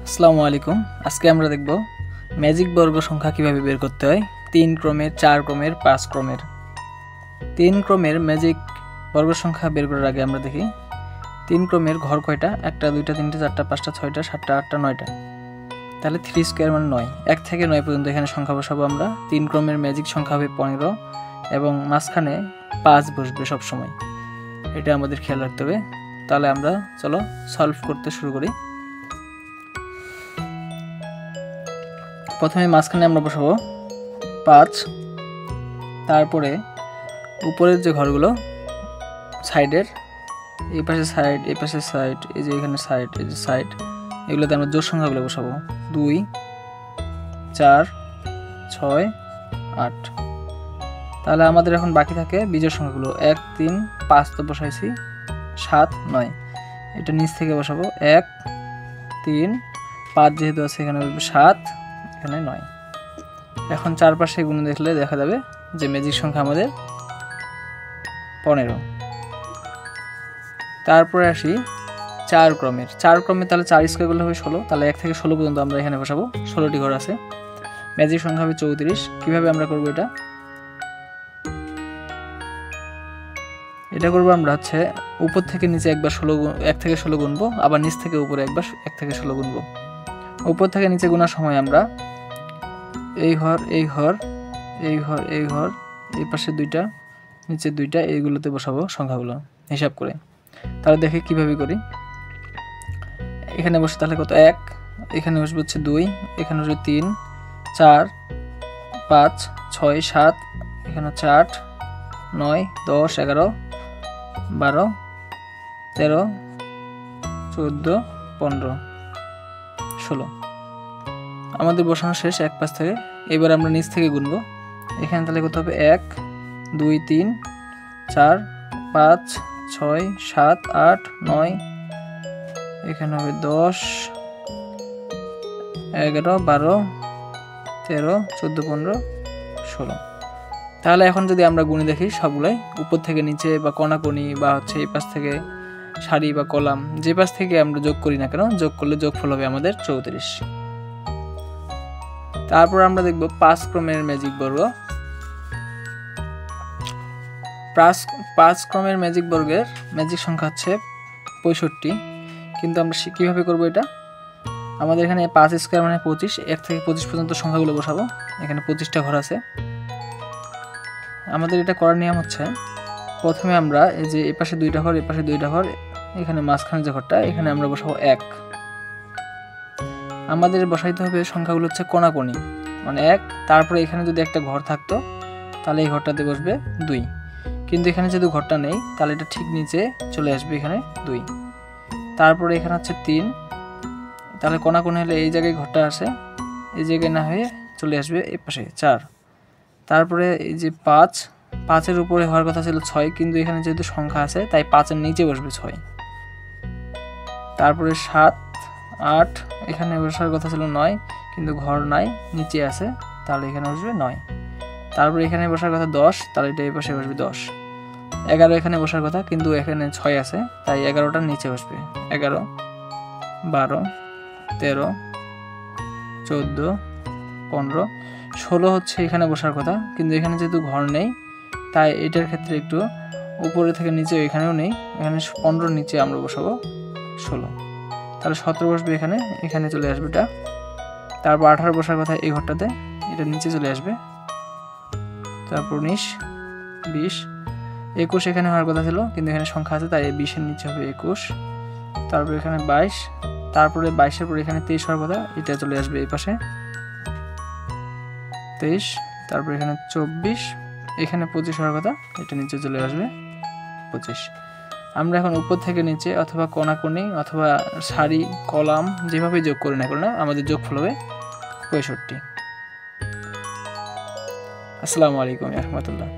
আসসালামু আলাইকুম। আজকে আমরা দেখব ম্যাজিক বর্গ সংখ্যা কিভাবে বের করতে হয়। 3 ক্রমের, 4 ক্রমের, 5 ক্রমের। 3 ক্রমের ম্যাজিক বর্গ সংখ্যা বের করার আগে আমরা দেখি 3 ক্রমের ঘর কয়টা। 1টা 2টা 3টা 4টা 5টা 6টা 7টা 8টা 9টা। তাহলে 3 স্কয়ার মানে 9। 1 থেকে 9 পর্যন্ত এখানে সংখ্যা বসাবো আমরা। 3 ক্রমের ম্যাজিক সংখ্যা হবে 15 এবং মাঝখানে 5 বসবে সব সময়। এটা আমাদের খেয়াল রাখতে হবে। তাহলে আমরা চলো সলভ করতে শুরু করি। প্রথমে মাঝখানে আমরা বসাবো 5, তারপরে উপরের যে ঘরগুলো সাইডের, এই পাশে সাইড, এই পাশে সাইড, এই যে এখানে সাইড, এই যে সাইড, এগুলোতে আমরা জোড় সংখ্যাগুলো বসাবো 2, 4, 6, 8। তাহলে আমাদের এখন বাকি থাকে বিজোড় সংখ্যাগুলো 1, 3, 5 তো বসাইছি, 7, 9। এটা নিচ থেকে বসাবো 1, 3, 5 যেহেতু আছে এখানে 7, এখানে 9। এখন চারপাশে গুণ দেখলে দেখা যাবে যে ম্যাজিক সংখ্যা আমাদের 15। তারপরে আসি 4 ক্রমের। 4 ক্রমে তাহলে 4 স্কয়ার করলে হবে 16। তাহলে 1 থেকে 16 পর্যন্ত আমরা এখানে বসাবো। 16টি ঘর আছে। ম্যাজিক সংখ্যা হবে 34। কিভাবে আমরা করব এটা? এটা করব আমরা হচ্ছে উপর থেকে নিচে একবার 1 থেকে 16 গুনবো, আবার নিচ থেকে উপরে একবার 1 থেকে 16 গুনবো। উপর থেকে নিচে গুনার সময় আমরা এই ঘর, এই ঘর, এই ঘর, এই ঘর, এই পাশে 2টা, নিচে 2টা, এইগুলোতে বসাবো সংখ্যাগুলো হিসাব করে। তাহলে দেখে কিভাবে করি। এখানে বসে তাহলে কত? 1, এখানে বসবে হচ্ছে 2, এখানে বসবে 3, 4, 5, 6, 7, এখানে হচ্ছে 8, 9, 10, 11, 12, 13, 14, 15, 16। আমাদের বসানো শেষ এক পাশ থেকে। এবার আমরা নিচ থেকে গুনবো। এখানে তাহলে কত হবে? 1, 2, 3, 4, 5, 6, 7, 8, 9, এখানে হবে 10, 11, 12, 13, 14, 15, 16। তাহলে এখন যদি আমরা গুণে দেখি সবগুলাই উপর থেকে নিচে বা কোণাকোণি বা হচ্ছে এই পাশ থেকে সারি বা কলাম, যে পাশ থেকে আমরা যোগ করি না কেন, যোগ করলে যোগফল হবে আমাদের 34। তারপর আমরা দেখব 5 ক্রমের ম্যাজিক বর্গ। 5 ক্রমের ম্যাজিক বর্গের ম্যাজিক সংখ্যা হচ্ছে 65। কিন্তু আমরা কিভাবে করব এটা? আমাদের এখানে 5 স্কয়ার মানে 25। 1 থেকে 25 পর্যন্ত সংখ্যাগুলো বসাবো। এখানে 25টা ঘর আছে। আমাদের এটা করার নিয়ম হচ্ছে, প্রথমে আমরা এই যে এই পাশে 2টা ঘর, এই পাশে 2টা ঘর, এখানে মাঝখানে যে ঘরটা, এখানে আমরা বসাবো 1। আমাদের বসাইতে হবে সংখ্যাগুলো হচ্ছে কোণাকোণি, মানে 1। তারপরে এখানে যদি একটা ঘর থাকতো তাহলে এই ঘরটাতে বসবে 2, কিন্তু এখানে যেহেতু ঘরটা নেই তাহলে এটা ঠিক নিচে চলে আসবে, এখানে 2। তারপরে এখানে হচ্ছে 3, তাহলে কোণাকোণি হলে এই জায়গায় ঘরটা আসে, এই জায়গায় না হয়ে চলে আসবে এই পাশে 4। তারপরে এই যে 5-এর উপরে হওয়ার কথা ছিল 6, কিন্তু এখানে যেহেতু সংখ্যা আছে তাই 5-এর নিচে বসবে 6। তারপরে 7, 8, এখানে বসার কথা ছিল 9, কিন্তু ঘর নাই, নিচে আছে, তাহলে এখানে বসবে 9। তারপরে এখানে বসার কথা 10, তাহলে এটা এই পাশে বসবে 10। 11 এখানে বসার কথা, কিন্তু এখানে 6 আছে, তাই 11টার নিচে বসবে 11, 12, 13, 14, 15, 16 হচ্ছে এখানে বসার কথা, কিন্তু এখানে যেহেতু ঘর নেই তাই এটার ক্ষেত্রে একটু উপরে থেকে নিচে, এখানেও নেই, এখানে 15 নিচে আমরা বসাবো 16। তাহলে 17 বসবে এখানে, এখানে চলে আসবে এটা। তারপর 18 বসার কথা এই ঘরটাতে, এটা নিচে চলে আসবে। তারপর 19, 20, 21 এখানে হওয়ার কথা ছিল, কিন্তু এখানে সংখ্যা আছে তাই 20-এর নিচে হবে 21। তারপর এখানে 22, তারপরে 22-এর পরে এখানে 23 হওয়ার কথা, এটা চলে আসবে এই পাশে 23। তারপর এখানে 24, এখানে 25 হওয়ার কথা, এটা নিচে চলে আসবে 25। আমরা এখন উপর থেকে নিচে অথবা কোণাকোণি অথবা সারি কলাম যেভাবে যোগ করি না কেন, আমাদের যোগফল হবে 65। আসসালামু আলাইকুম ওয়া রাহমাতুল্লাহ।